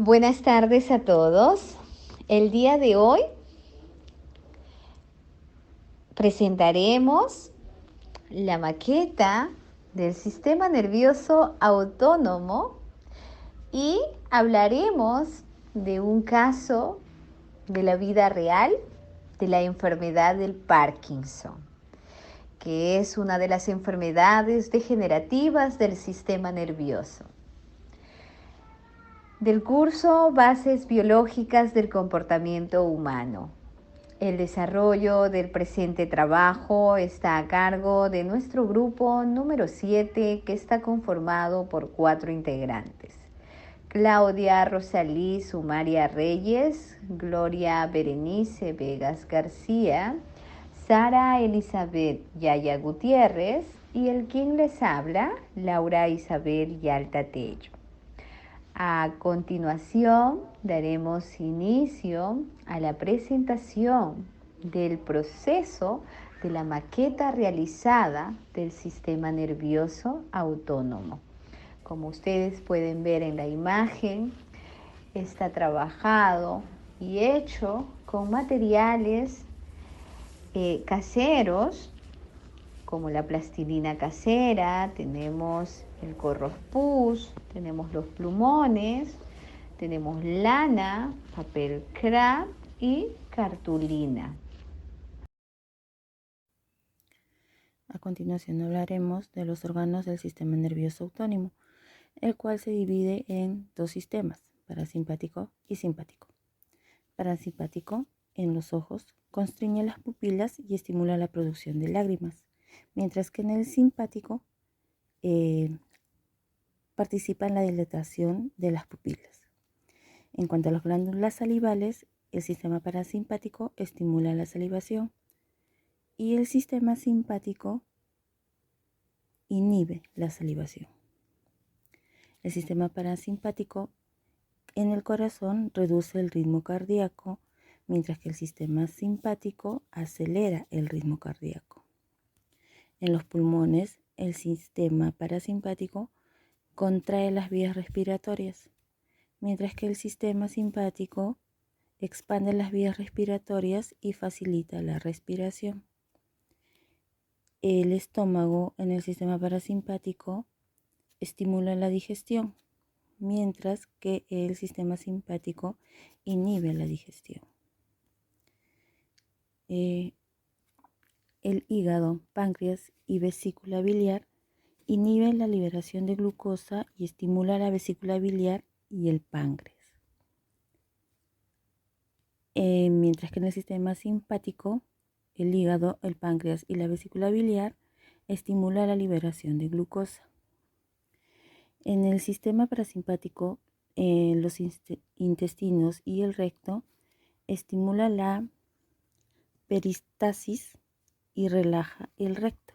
Buenas tardes a todos. El día de hoy presentaremos la maqueta del sistema nervioso autónomo y hablaremos de un caso de la vida real de la enfermedad del Parkinson, que es una de las enfermedades degenerativas del sistema nervioso. Del curso Bases Biológicas del Comportamiento Humano. El desarrollo del presente trabajo está a cargo de nuestro grupo número 7, que está conformado por 4 integrantes: Claudia Rosalí Sumaria Reyes, Gloria Berenice Vegas García, Sara Elizabeth Yaya Gutiérrez y el quien les habla, Laura Isabel Yalta Tello. A continuación, daremos inicio a la presentación del proceso de la maqueta realizada del sistema nervioso autónomo. Como ustedes pueden ver en la imagen, está trabajado y hecho con materiales caseros, como la plastilina casera, tenemos el corrospús, tenemos los plumones, tenemos lana, papel craft y cartulina. A continuación hablaremos de los órganos del sistema nervioso autónomo, el cual se divide en dos sistemas, parasimpático y simpático. Parasimpático, en los ojos, constriñe las pupilas y estimula la producción de lágrimas, mientras que en el simpático participa en la dilatación de las pupilas. En cuanto a las glándulas salivales, el sistema parasimpático estimula la salivación y el sistema simpático inhibe la salivación. El sistema parasimpático en el corazón reduce el ritmo cardíaco, mientras que el sistema simpático acelera el ritmo cardíaco. En los pulmones, el sistema parasimpático contrae las vías respiratorias, mientras que el sistema simpático expande las vías respiratorias y facilita la respiración. El estómago en el sistema parasimpático estimula la digestión, mientras que el sistema simpático inhibe la digestión. El hígado, páncreas y vesícula biliar inhiben la liberación de glucosa y estimula la vesícula biliar y el páncreas. Mientras que en el sistema simpático, el hígado, el páncreas y la vesícula biliar estimula la liberación de glucosa. En el sistema parasimpático, los intestinos y el recto estimula la peristalsis y relaja el recto,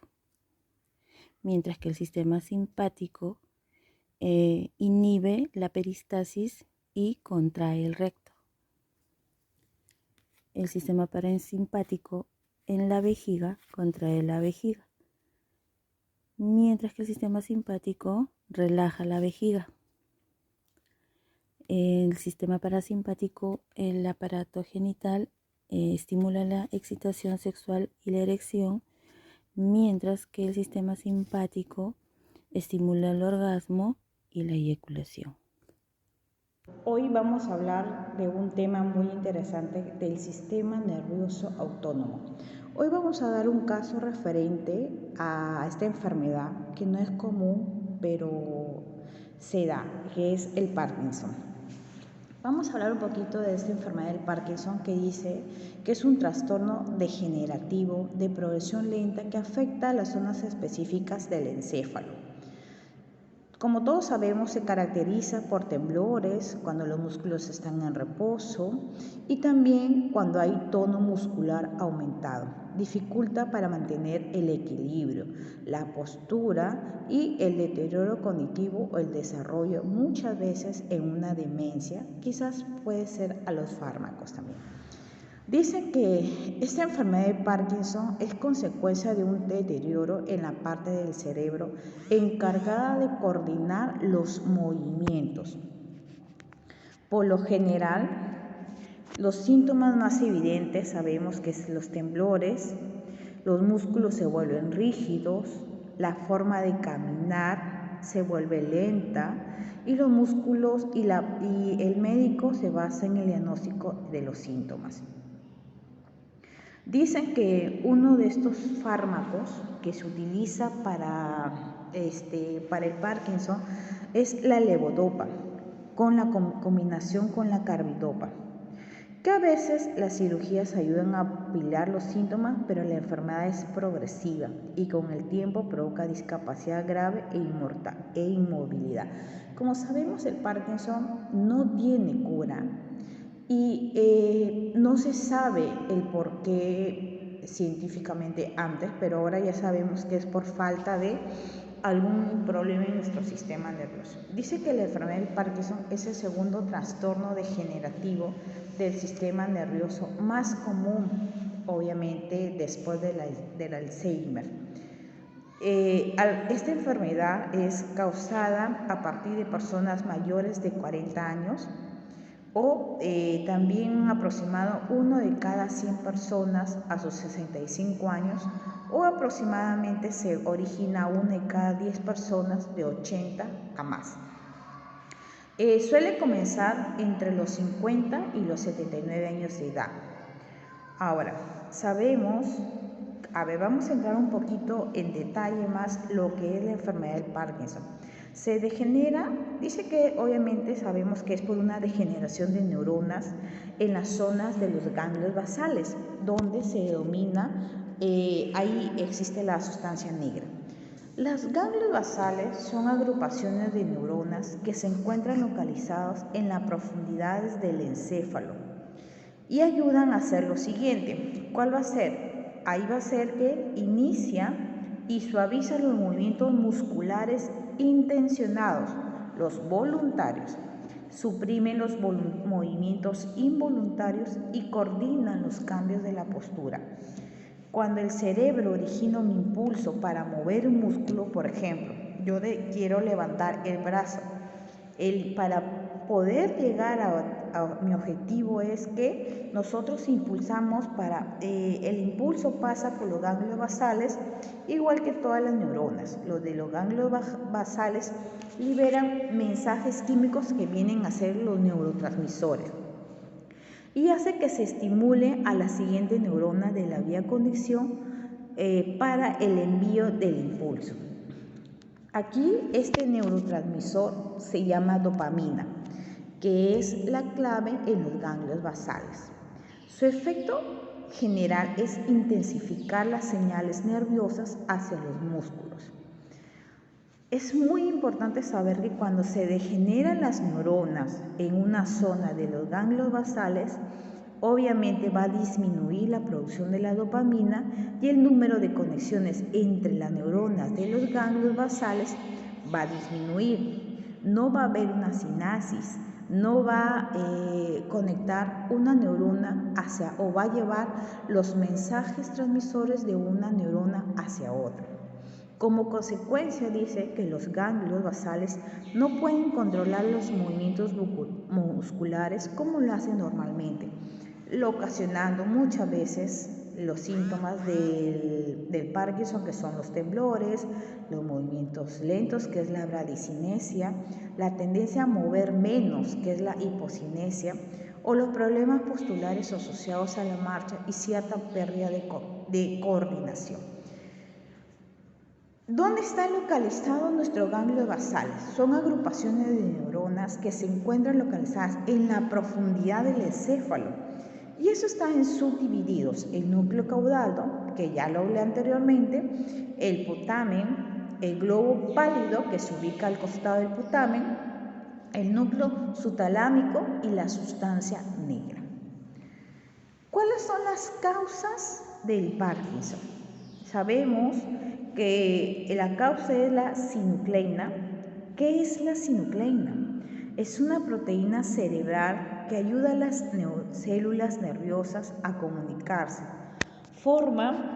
mientras que el sistema simpático inhibe la peristalsis y contrae el recto. El sistema parasimpático en la vejiga contrae la vejiga, mientras que el sistema simpático relaja la vejiga. El sistema parasimpático, el aparato genital, estimula la excitación sexual y la erección, mientras que el sistema simpático estimula el orgasmo y la eyaculación. Hoy vamos a hablar de un tema muy interesante del sistema nervioso autónomo. Hoy vamos a dar un caso referente a esta enfermedad que no es común, pero se da, que es el Parkinson. Vamos a hablar un poquito de esta enfermedad del Parkinson, que dice que es un trastorno degenerativo de progresión lenta que afecta a las zonas específicas del encéfalo. Como todos sabemos, se caracteriza por temblores cuando los músculos están en reposo y también cuando hay tono muscular aumentado. Dificulta para mantener el equilibrio, la postura y el deterioro cognitivo o el desarrollo, muchas veces en una demencia, quizás puede ser a los fármacos también. Dice que esta enfermedad de Parkinson es consecuencia de un deterioro en la parte del cerebro encargada de coordinar los movimientos. Por lo general, los síntomas más evidentes sabemos que son los temblores, los músculos se vuelven rígidos, la forma de caminar se vuelve lenta y los músculos y el médico se basa en el diagnóstico de los síntomas. Dicen que uno de estos fármacos que se utiliza para el Parkinson es la levodopa, con la combinación con la carbidopa, que a veces las cirugías ayudan a paliar los síntomas, pero la enfermedad es progresiva y con el tiempo provoca discapacidad grave e inmovilidad. Como sabemos, el Parkinson no tiene cura y no se sabe el por qué científicamente antes, pero ahora ya sabemos que es por falta de algún problema en nuestro sistema nervioso. Dice que la enfermedad del Parkinson es el segundo trastorno degenerativo del sistema nervioso más común, obviamente después del Alzheimer. Esta enfermedad es causada a partir de personas mayores de 40 años o también un aproximado 1 de cada 100 personas a sus 65 años, o aproximadamente se origina 1 de cada 10 personas de 80 a más. Suele comenzar entre los 50 y los 79 años de edad. Ahora, vamos a entrar un poquito en detalle más lo que es la enfermedad del Parkinson. Se degenera, dice que obviamente sabemos que es por una degeneración de neuronas en las zonas de los ganglios basales, donde se domina, ahí existe la sustancia negra. Las ganglios basales son agrupaciones de neuronas que se encuentran localizados en las profundidades del encéfalo y ayudan a hacer lo siguiente. ¿Cuál va a ser? Ahí va a ser que inicia y suaviza los movimientos musculares intencionados, los voluntarios, suprimen los movimientos involuntarios y coordinan los cambios de la postura. Cuando el cerebro origina un impulso para mover un músculo, por ejemplo, yo quiero levantar el brazo, para poder llegar a mi objetivo es que nosotros impulsamos el impulso pasa por los ganglios basales, igual que todas las neuronas. Los de los ganglios basales liberan mensajes químicos que vienen a ser los neurotransmisores y hace que se estimule a la siguiente neurona de la vía conexión para el envío del impulso. Aquí este neurotransmisor se llama dopamina, que es la clave en los ganglios basales. Su efecto general es intensificar las señales nerviosas hacia los músculos. Es muy importante saber que cuando se degeneran las neuronas en una zona de los ganglios basales, obviamente va a disminuir la producción de la dopamina y el número de conexiones entre las neuronas de los ganglios basales va a disminuir. No va a haber una sinapsis, no va a conectar una neurona o va a llevar los mensajes transmisores de una neurona hacia otra. Como consecuencia, dice que los ganglios basales no pueden controlar los movimientos musculares como lo hacen normalmente, ocasionando muchas veces los síntomas del Parkinson, que son los temblores, los movimientos lentos, que es la bradicinesia, la tendencia a mover menos, que es la hipocinesia, o los problemas postulares asociados a la marcha y cierta pérdida de coordinación. ¿Dónde está localizado nuestro ganglio basal? Son agrupaciones de neuronas que se encuentran localizadas en la profundidad del encéfalo. Y eso está en subdivididos: el núcleo caudal, que ya lo hablé anteriormente, el putamen, el globo pálido, que se ubica al costado del putamen, el núcleo subtalámico y la sustancia negra. ¿Cuáles son las causas del Parkinson? Sabemos que la causa es la sinucleina. ¿Qué es la sinucleina? Es una proteína cerebral que ayuda a las células nerviosas a comunicarse.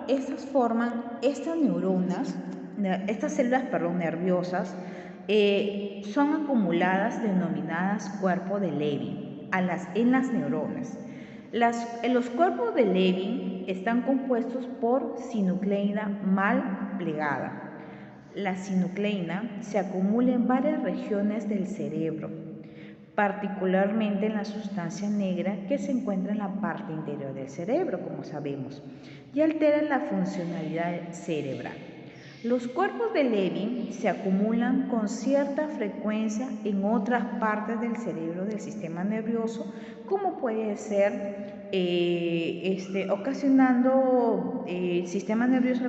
Estas células nerviosas son acumuladas denominadas cuerpo de Levy en las neuronas. Los cuerpos de Levy están compuestos por sinucleína mal plegada. La sinucleína se acumula en varias regiones del cerebro, particularmente en la sustancia negra que se encuentra en la parte interior del cerebro, como sabemos, y altera la funcionalidad cerebral. Los cuerpos de Levy se acumulan con cierta frecuencia en otras partes del cerebro del sistema nervioso, como puede ser ocasionando el sistema nervioso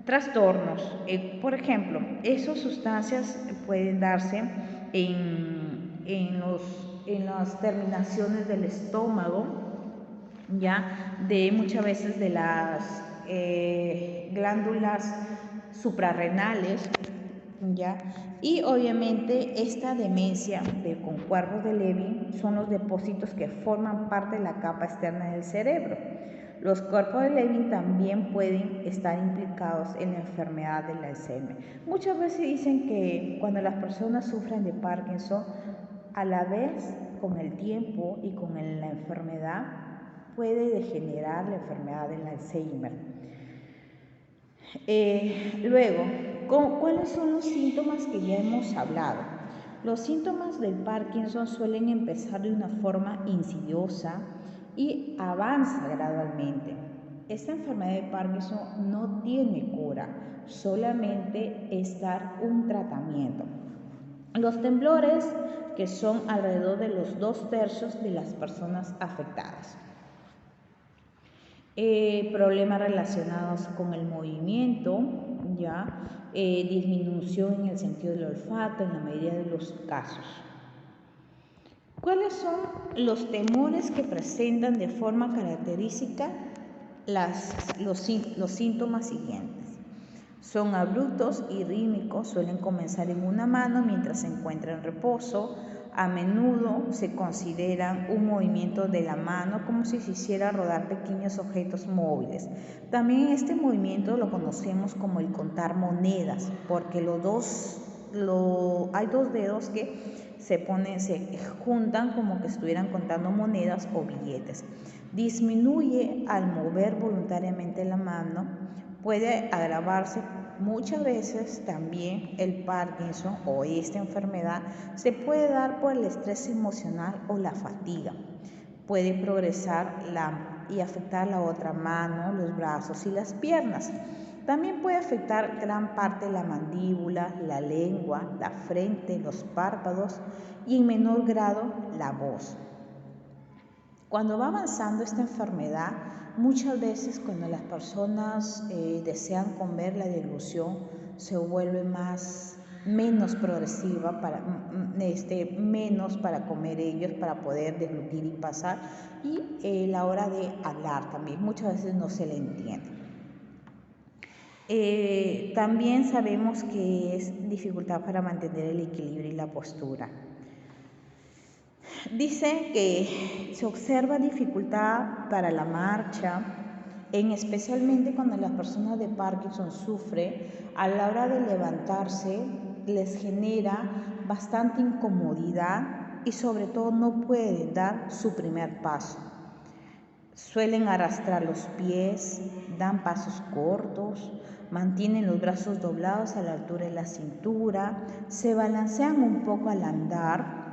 trastornos. Por ejemplo, esas sustancias pueden darse en las terminaciones del estómago, ya de muchas veces de las glándulas suprarrenales, ya, y obviamente esta demencia con cuerpos de Levy son los depósitos que forman parte de la capa externa del cerebro. Los cuerpos de Levy también pueden estar implicados en la enfermedad del Alzheimer. Muchas veces dicen que cuando las personas sufren de Parkinson, a la vez con el tiempo y con la enfermedad, puede degenerar la enfermedad del Alzheimer. Luego, ¿cuáles son los síntomas que ya hemos hablado? Los síntomas del Parkinson suelen empezar de una forma insidiosa y avanza gradualmente. Esta enfermedad de Parkinson no tiene cura, solamente es dar un tratamiento. Los temblores, que son alrededor de los 2/3 de las personas afectadas. Problemas relacionados con el movimiento, disminución en el sentido del olfato en la mayoría de los casos. ¿Cuáles son los temores que presentan de forma característica los síntomas siguientes? Son abruptos y rítmicos, suelen comenzar en una mano mientras se encuentra en reposo. A menudo se consideran un movimiento de la mano como si se hiciera rodar pequeños objetos móviles. También este movimiento lo conocemos como el contar monedas, porque hay dos dedos que se juntan como que estuvieran contando monedas o billetes. Disminuye al mover voluntariamente la mano. Puede agravarse muchas veces también el Parkinson o esta enfermedad se puede dar por el estrés emocional o la fatiga. Puede progresar y afectar la otra mano, los brazos y las piernas. También puede afectar gran parte de la mandíbula, la lengua, la frente, los párpados y en menor grado la voz. Cuando va avanzando esta enfermedad, muchas veces cuando las personas desean comer, la deglución se vuelve menos progresiva, menos para comer ellos, para poder deglutir y pasar, y la hora de hablar también, muchas veces no se le entiende. También sabemos que es dificultad para mantener el equilibrio y la postura. Dice que se observa dificultad para la marcha, especialmente cuando las personas de Parkinson sufren, a la hora de levantarse les genera bastante incomodidad y sobre todo no pueden dar su primer paso. Suelen arrastrar los pies, dan pasos cortos, mantienen los brazos doblados a la altura de la cintura, se balancean un poco al andar,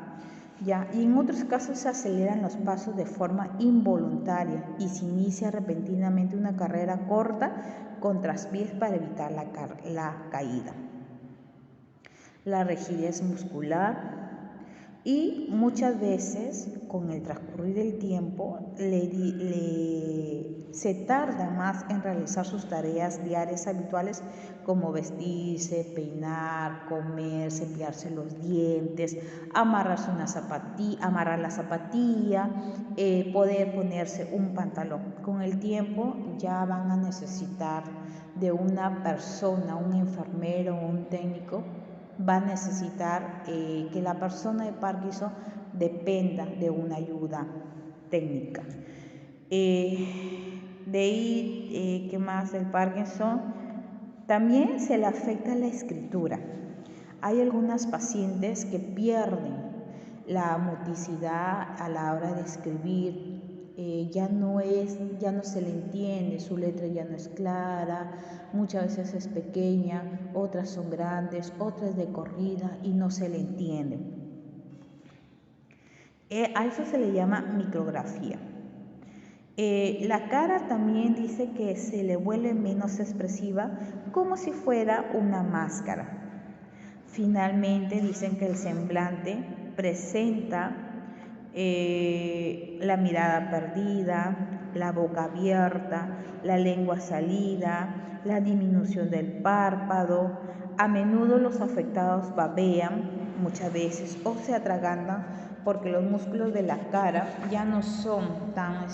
y en otros casos se aceleran los pasos de forma involuntaria y se inicia repentinamente una carrera corta con traspiés para evitar la caída. La rigidez muscular, y muchas veces con el transcurrir del tiempo se tarda más en realizar sus tareas diarias habituales como vestirse, peinar, comer, cepillarse los dientes, amarrar la zapatilla, poder ponerse un pantalón. Con el tiempo ya van a necesitar de una persona, un enfermero o un técnico. Va a necesitar que la persona de Parkinson dependa de una ayuda técnica. De ahí, ¿qué más del Parkinson? También se le afecta la escritura. Hay algunas pacientes que pierden la motricidad a la hora de escribir, ya no se le entiende, su letra ya no es clara, muchas veces es pequeña, otras son grandes, otras de corrida y no se le entiende. A eso se le llama micrografía. La cara también dice que se le vuelve menos expresiva, como si fuera una máscara. Finalmente dicen que el semblante presenta la mirada perdida, la boca abierta, la lengua salida, la disminución del párpado. A menudo los afectados babean muchas veces o se atragantan porque los músculos de la cara ya no son tan,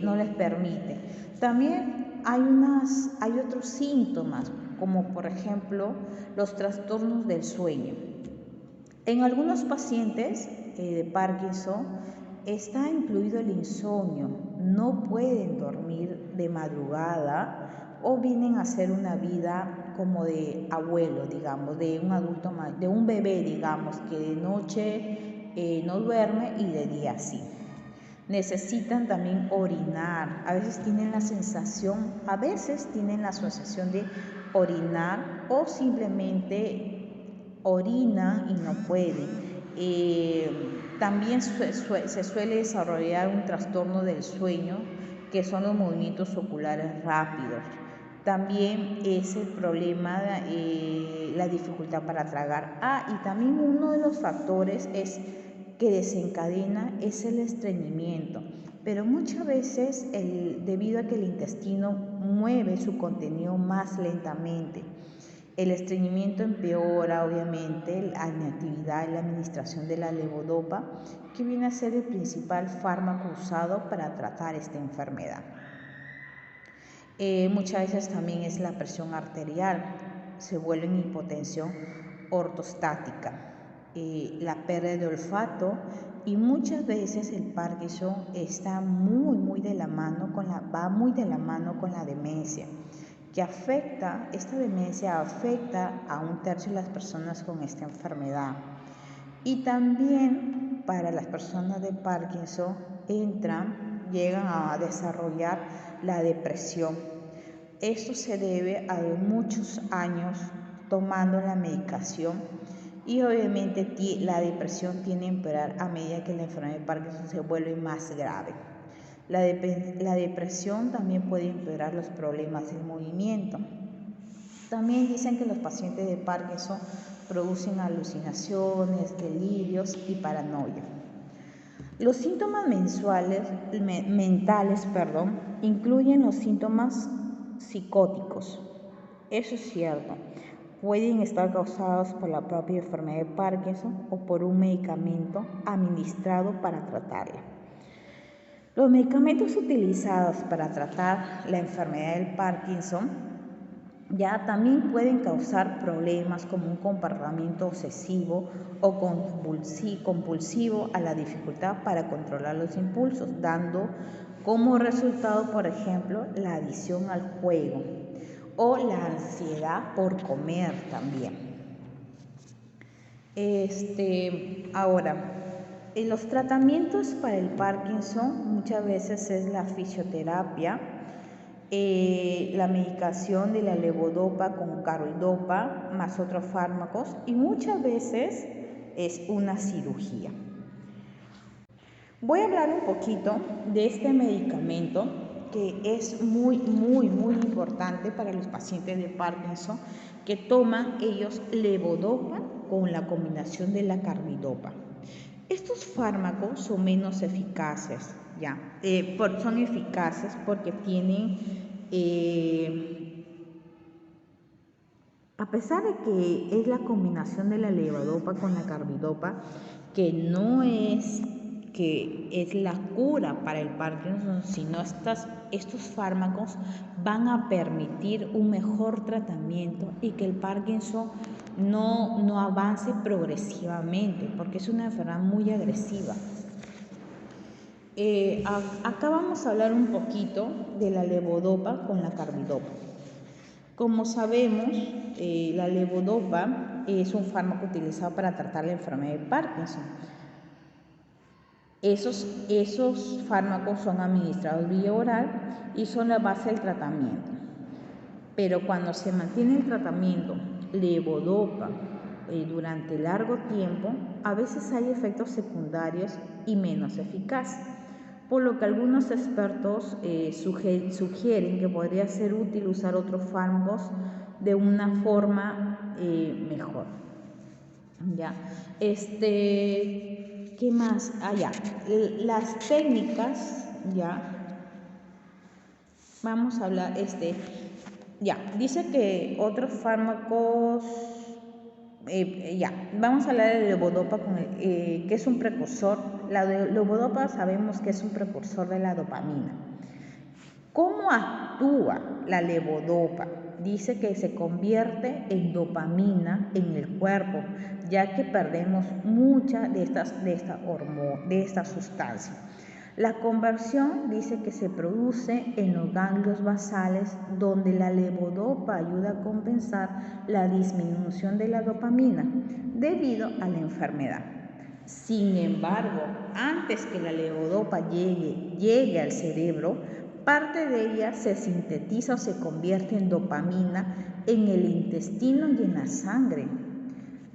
no les permite. También hay otros síntomas, como por ejemplo los trastornos del sueño. En algunos pacientes de Parkinson está incluido el insomnio, no pueden dormir de madrugada o vienen a hacer una vida como de abuelo, digamos, de un adulto, de un bebé, digamos, que de noche no duerme y de día sí. Necesitan también orinar, a veces tienen la sensación de orinar o simplemente orinan y no pueden. También se suele desarrollar un trastorno del sueño, que son los movimientos oculares rápidos. También es el problema, la dificultad para tragar. Y también uno de los factores que desencadena es el estreñimiento, pero muchas veces debido a que el intestino mueve su contenido más lentamente. El estreñimiento empeora obviamente la inactividad y la administración de la levodopa, que viene a ser el principal fármaco usado para tratar esta enfermedad. Muchas veces también es la presión arterial, se vuelve en hipotensión ortostática. La pérdida de olfato y muchas veces el Parkinson está va muy de la mano con la demencia, que esta demencia afecta a 1/3 de las personas con esta enfermedad. Y también para las personas de Parkinson llegan a desarrollar la depresión. Esto se debe a muchos años tomando la medicación. Y obviamente la depresión tiende a empeorar a medida que la enfermedad de Parkinson se vuelve más grave. La depresión también puede empeorar los problemas del movimiento. También dicen que los pacientes de Parkinson producen alucinaciones, delirios y paranoia. Los síntomas mentales incluyen los síntomas psicóticos. Eso es cierto. Pueden estar causados por la propia enfermedad de Parkinson o por un medicamento administrado para tratarla. Los medicamentos utilizados para tratar la enfermedad del Parkinson ya también pueden causar problemas como un comportamiento obsesivo o compulsivo a la dificultad para controlar los impulsos, dando como resultado, por ejemplo, la adicción al juego o la ansiedad por comer también. Ahora, en los tratamientos para el Parkinson muchas veces es la fisioterapia, la medicación de la levodopa con carbidopa más otros fármacos y muchas veces es una cirugía. Voy a hablar un poquito de este medicamento que es muy importante para los pacientes de Parkinson, que toman ellos levodopa con la combinación de la carbidopa. Estos fármacos son menos eficaces, son eficaces porque tienen, a pesar de que es la combinación de la levodopa con la carbidopa, que no es que es la cura para el Parkinson, sino estos fármacos van a permitir un mejor tratamiento y que el Parkinson no avance progresivamente, porque es una enfermedad muy agresiva. Acá vamos a hablar un poquito de la levodopa con la carbidopa. Como sabemos, la levodopa es un fármaco utilizado para tratar la enfermedad de Parkinson. Esos fármacos son administrados vía oral y son la base del tratamiento. Pero cuando se mantiene el tratamiento levodopa durante largo tiempo, a veces hay efectos secundarios y menos eficaces, por lo que algunos expertos sugieren que podría ser útil usar otros fármacos de una forma mejor. ¿Ya? ¿Qué más? Ya. Las técnicas, ya. Vamos a hablar, ya. Dice que otros fármacos, vamos a hablar de levodopa, que es un precursor. La levodopa sabemos que es un precursor de la dopamina. ¿Cómo actúa la levodopa? Dice que se convierte en dopamina en el cuerpo, ya que perdemos mucha de esta sustancia. La conversión dice que se produce en los ganglios basales, donde la levodopa ayuda a compensar la disminución de la dopamina debido a la enfermedad. Sin embargo, antes que la levodopa llegue al cerebro, parte de ella se sintetiza o se convierte en dopamina en el intestino y en la sangre.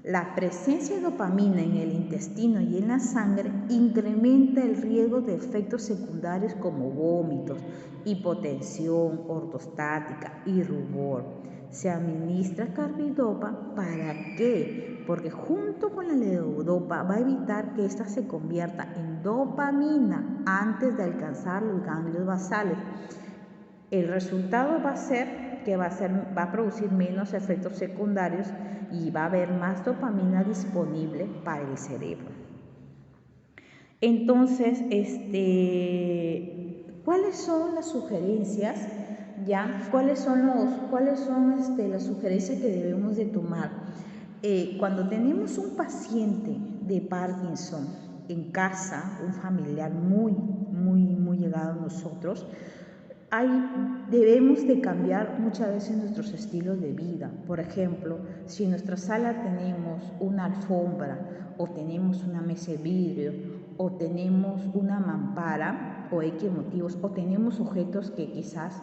La presencia de dopamina en el intestino y en la sangre incrementa el riesgo de efectos secundarios como vómitos, hipotensión ortostática y rubor. Se administra carbidopa, ¿para qué? Porque junto con la levodopa va a evitar que ésta se convierta en dopamina antes de alcanzar los ganglios basales. El resultado va a ser que va a producir menos efectos secundarios y va a haber más dopamina disponible para el cerebro. Entonces, ¿cuáles son las sugerencias? ¿Cuáles son las sugerencias que debemos de tomar? Cuando tenemos un paciente de Parkinson en casa, un familiar muy llegado a nosotros, debemos de cambiar muchas veces nuestros estilos de vida. Por ejemplo, si en nuestra sala tenemos una alfombra o tenemos una mesa de vidrio o tenemos una mampara o X motivos, o tenemos objetos que quizás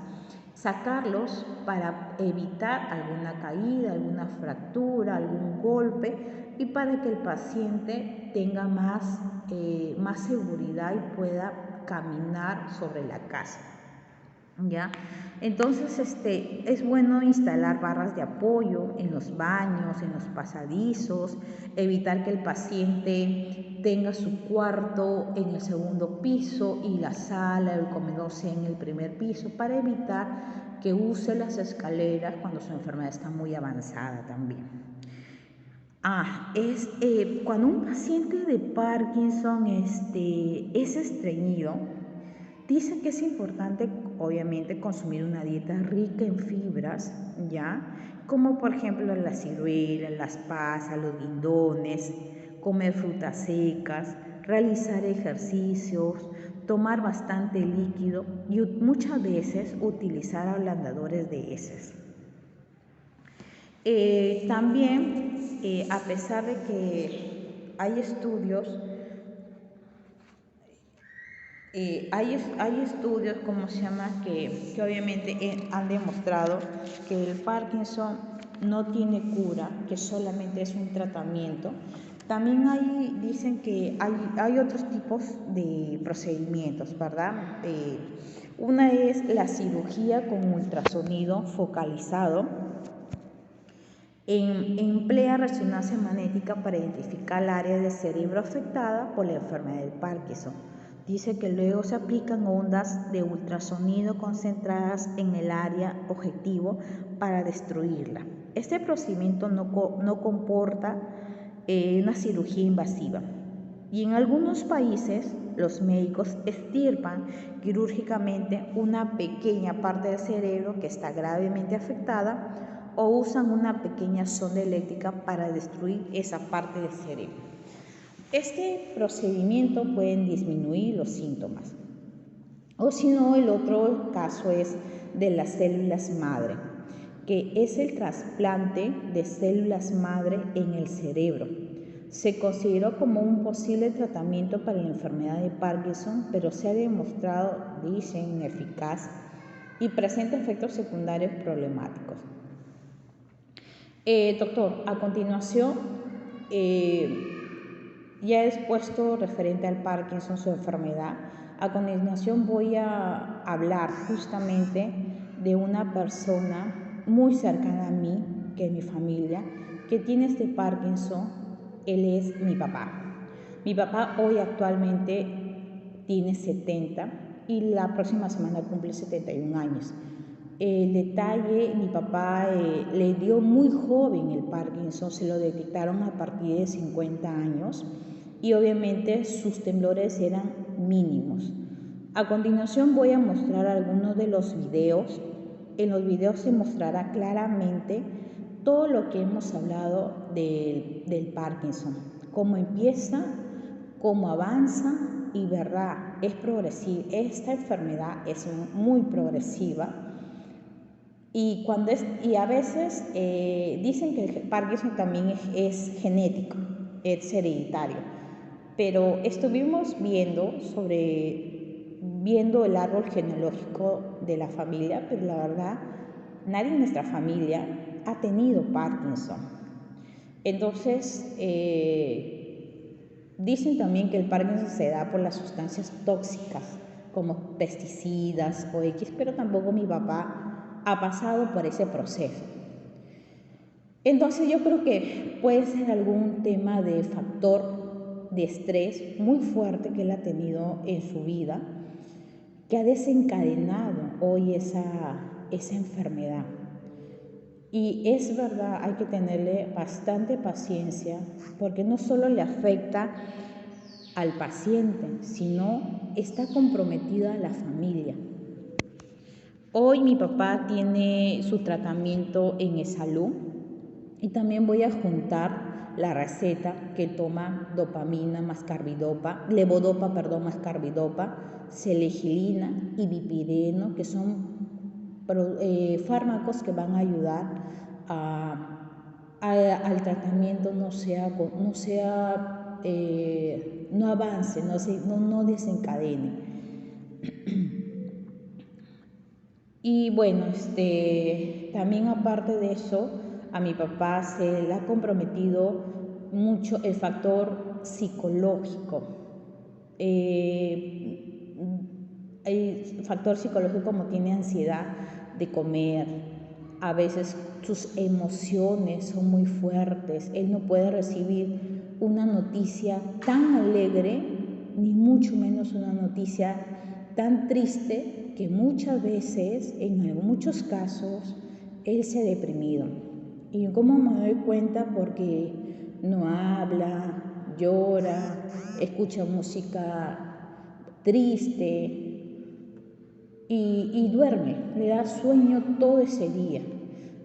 sacarlos para evitar alguna caída, alguna fractura, algún golpe, y para que el paciente tenga más seguridad y pueda caminar sobre la casa. ¿Ya? Entonces es bueno instalar barras de apoyo en los baños, en los pasadizos, evitar que el paciente tenga su cuarto en el segundo piso y la sala o el comedor sea en el primer piso, para evitar que use las escaleras cuando su enfermedad está muy avanzada también. Cuando un paciente de Parkinson es estreñido, dice que es importante, obviamente, consumir una dieta rica en fibras, ¿ya? Como por ejemplo las ciruelas, las pasas, los guindones, comer frutas secas, realizar ejercicios, tomar bastante líquido y muchas veces utilizar ablandadores de heces. También, a pesar de que hay estudios, que obviamente han demostrado que el Parkinson no tiene cura, que solamente es un tratamiento. También dicen que hay otros tipos de procedimientos, ¿verdad? Una es la cirugía con ultrasonido focalizado. Emplea resonancia magnética para identificar el área del cerebro afectada por la enfermedad del Parkinson. Dice que luego se aplican ondas de ultrasonido concentradas en el área objetivo para destruirla. Este procedimiento no comporta una cirugía invasiva. Y en algunos países los médicos extirpan quirúrgicamente una pequeña parte del cerebro que está gravemente afectada, o usan una pequeña sonda eléctrica para destruir esa parte del cerebro. Este procedimiento puede disminuir los síntomas. O si no, el otro caso es de las células madre, que es el trasplante de células madre en el cerebro. Se consideró como un posible tratamiento para la enfermedad de Parkinson, pero se ha demostrado, dicen, ineficaz y presenta efectos secundarios problemáticos. Doctor, a continuación, ya he expuesto referente al Parkinson, su enfermedad. A continuación voy a hablar justamente de una persona muy cercana a mí, que es mi familia, que tiene este Parkinson. Él es mi papá. Mi papá hoy actualmente tiene 70 y la próxima semana cumple 71 años. El detalle, mi papá le dio muy joven el Parkinson, se lo detectaron a partir de 50 años y obviamente sus temblores eran mínimos. A continuación voy a mostrar algunos de los videos. En los videos se mostrará claramente todo lo que hemos hablado del Parkinson, cómo empieza, cómo avanza y verdad, es progresiva. Esta enfermedad es muy progresiva. Y a veces dicen que el Parkinson también es genético, es hereditario, pero estuvimos viendo el árbol genealógico de la familia, pero la verdad, nadie en nuestra familia ha tenido Parkinson. Entonces, dicen también que el Parkinson se da por las sustancias tóxicas, como pesticidas o X, pero tampoco mi papá ha pasado por ese proceso. Entonces yo creo que puede ser algún tema de factor de estrés muy fuerte que él ha tenido en su vida, que ha desencadenado hoy esa enfermedad. Y es verdad, hay que tenerle bastante paciencia, porque no solo le afecta al paciente, sino está comprometida la familia. Hoy mi papá tiene su tratamiento en eSalud y también voy a juntar la receta que toma dopamina más carbidopa, levodopa, más carbidopa, selegilina y dipireno, que son fármacos que van a ayudar al tratamiento no avance, no desencadene. Y bueno, también aparte de eso, a mi papá se le ha comprometido mucho el factor psicológico. El factor psicológico, como tiene ansiedad de comer, a veces sus emociones son muy fuertes, él no puede recibir una noticia tan alegre, ni mucho menos una noticia tan triste, que muchas veces, en muchos casos, él se ha deprimido. ¿Y cómo me doy cuenta? Porque no habla, llora, escucha música triste y duerme, le da sueño todo ese día.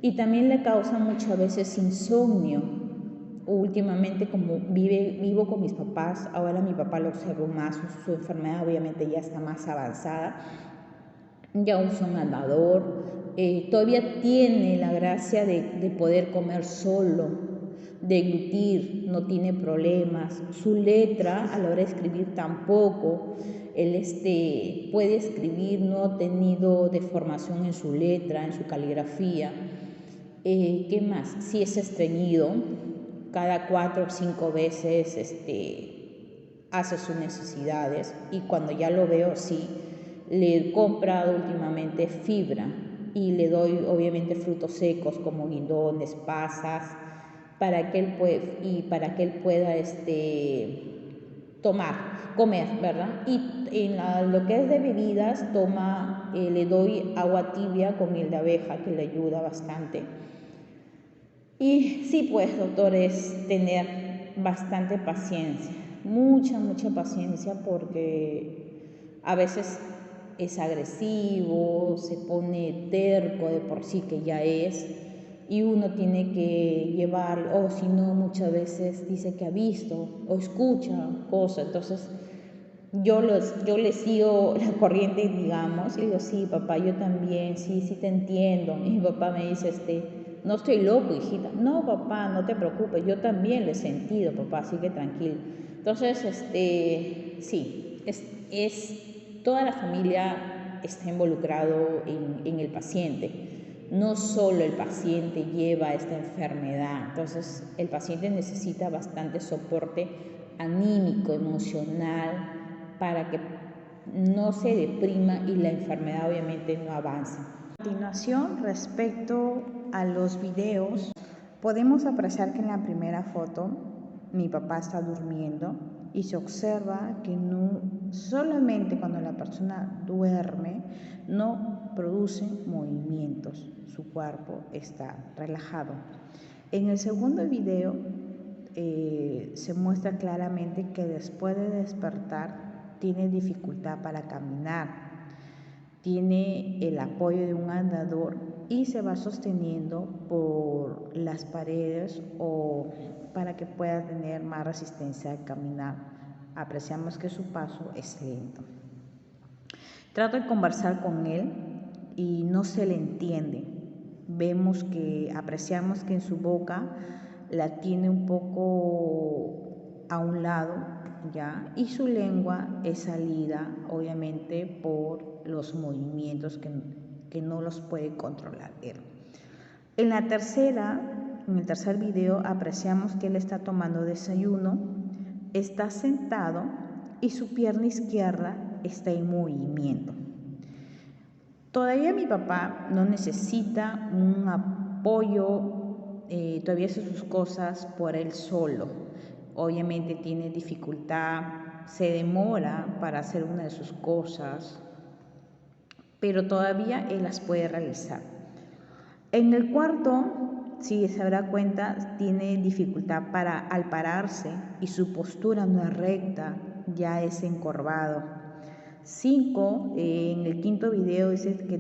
Y también le causa muchas veces insomnio. Últimamente, como vivo con mis papás, ahora mi papá lo observo más, su enfermedad obviamente ya está más avanzada, ya usa un andador, todavía tiene la gracia de poder comer solo, deglutir, no tiene problemas. Su letra a la hora de escribir tampoco, él puede escribir, no ha tenido deformación en su letra, en su caligrafía. ¿Qué más? Si es estreñido, cada 4 o 5 veces hace sus necesidades, y cuando ya lo veo así, le he comprado últimamente fibra y le doy obviamente frutos secos como guindones, pasas, para que él pueda comer, ¿verdad? Y en lo que es de bebidas, le doy agua tibia con miel de abeja, que le ayuda bastante. Y sí, pues, doctor, es tener bastante paciencia, mucha paciencia, porque a veces es agresivo, se pone terco de por sí que ya es, y uno tiene que llevar, o si no, muchas veces dice que ha visto o escucha cosas. Entonces yo le sigo la corriente, digamos, y digo, sí, papá, yo también, sí te entiendo. Y mi papá me dice, no estoy loco, hijita. No, papá, no te preocupes, yo también lo he sentido, papá, así que tranquilo. Entonces, sí, toda la familia está involucrado en el paciente. No solo el paciente lleva esta enfermedad, entonces el paciente necesita bastante soporte anímico, emocional, para que no se deprima y la enfermedad obviamente no avance. A continuación, respecto a los videos, podemos apreciar que en la primera foto mi papá está durmiendo y se observa que no solamente cuando la persona duerme no produce movimientos, su cuerpo está relajado. En el segundo video se muestra claramente que después de despertar tiene dificultad para caminar, tiene el apoyo de un andador y se va sosteniendo por las paredes o para que pueda tener más resistencia al caminar. Apreciamos que su paso es lento. Trato de conversar con él y no se le entiende. Apreciamos que en su boca la tiene un poco a un lado, ¿ya? Y su lengua es salida, obviamente, por los movimientos que no los puede controlar él. En el tercer video, apreciamos que él está tomando desayuno, está sentado y su pierna izquierda está en movimiento. Todavía mi papá no necesita un apoyo, todavía hace sus cosas por él solo. Obviamente tiene dificultad, se demora para hacer una de sus cosas, pero todavía él las puede realizar. En el cuarto, si se dará cuenta, tiene dificultad al pararse y su postura no es recta, ya es encorvado. 5, en el quinto video dice que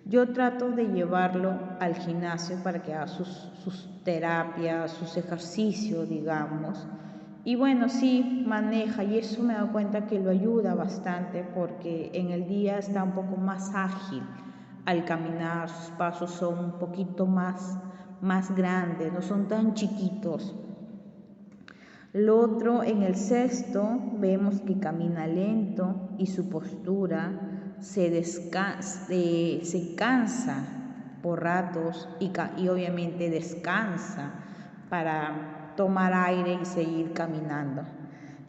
yo trato de llevarlo al gimnasio para que haga sus terapias, sus ejercicios, digamos. Y bueno, sí, maneja y eso me he dado cuenta que lo ayuda bastante porque en el día está un poco más ágil al caminar, sus pasos son un poquito más grandes, no son tan chiquitos. Lo otro, en el sexto, vemos que camina lento y su postura se cansa por ratos y obviamente descansa para tomar aire y seguir caminando.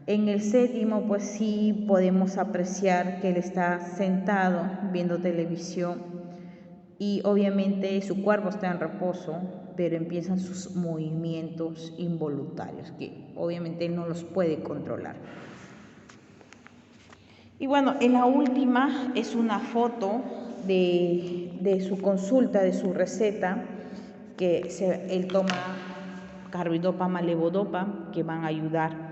En el séptimo, pues sí podemos apreciar que él está sentado viendo televisión y obviamente su cuerpo está en reposo, pero empiezan sus movimientos involuntarios que obviamente él no los puede controlar. Y bueno, en la última es una foto de su consulta, de su receta, que él toma carbidopa, levodopa, que van a ayudar,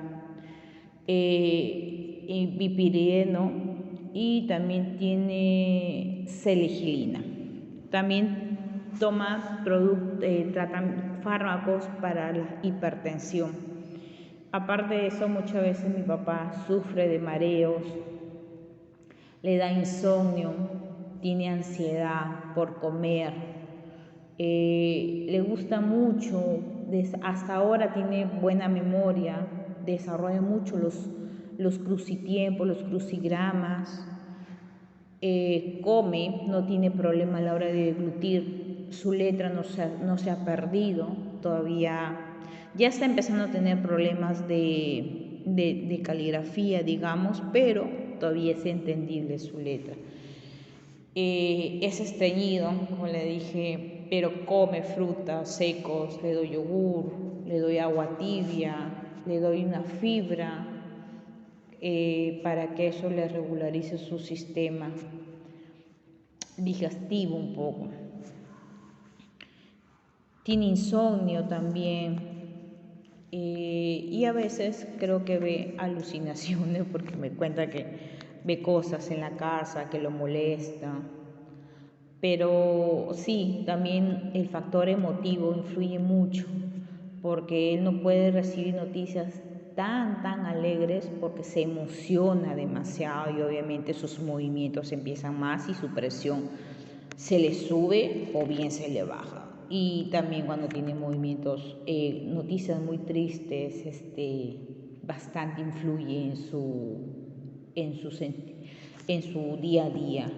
bipirideno y también tiene seligilina. También toma fármacos para la hipertensión. Aparte de eso, muchas veces mi papá sufre de mareos, le da insomnio, tiene ansiedad por comer, le gusta mucho, hasta ahora tiene buena memoria, desarrolla mucho los crucitiempos, los crucigramas, come, no tiene problema a la hora de deglutir, su letra no se ha perdido, todavía ya está empezando a tener problemas de caligrafía, digamos, pero todavía es entendible su letra. Es estreñido, como le dije, pero come frutas secos, le doy yogur, le doy agua tibia, le doy una fibra, para que eso le regularice su sistema digestivo un poco. Tiene insomnio también, y a veces creo que ve alucinaciones porque me cuenta que ve cosas en la casa que lo molesta. Pero sí, también el factor emotivo influye mucho porque él no puede recibir noticias tan alegres porque se emociona demasiado y obviamente sus movimientos empiezan más y su presión se le sube o bien se le baja. Y también cuando tiene movimientos, noticias muy tristes, bastante influye en su día a día.